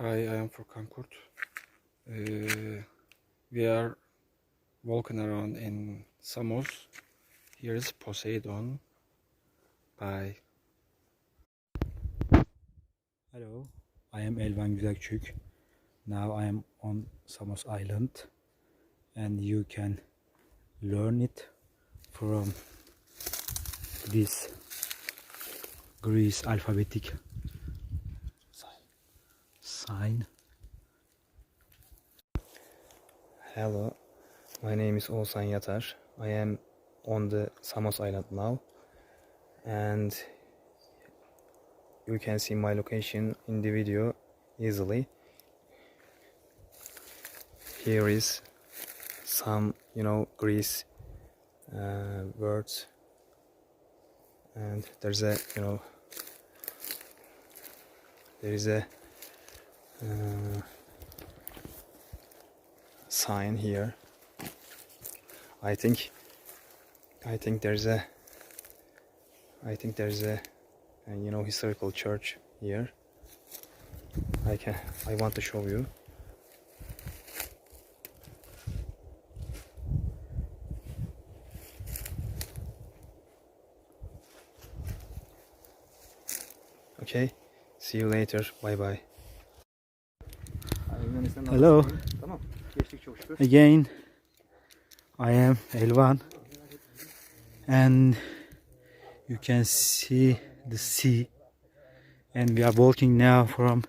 Hi, I am Furkan Kurt. We are walking around in Samos. Here is Poseidon. Bye. Hello, I am Elvan Güzelçük. Now I am on Samos Island and you can learn it from this Greece alphabetic sign. Hello, my name is Oğuzhan Yatar. I am on the Samos Island now, and you can see my location in the video easily. Here is some, Greece words, and there's a, there is a sign here. I think there's a historical church here. I want to show you. Okay, see you later. Bye bye. Hello, again I am Elvan and you can see the sea, and we are walking now from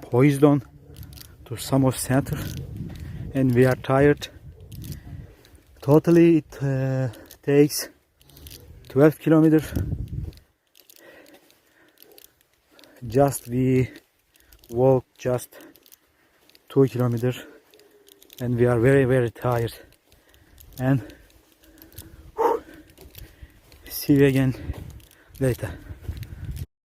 Poseidon to Samos center, and we are tired. Totally it takes 12 kilometers. Just we walk just 2 kilometers and we are very tired, and see you again later.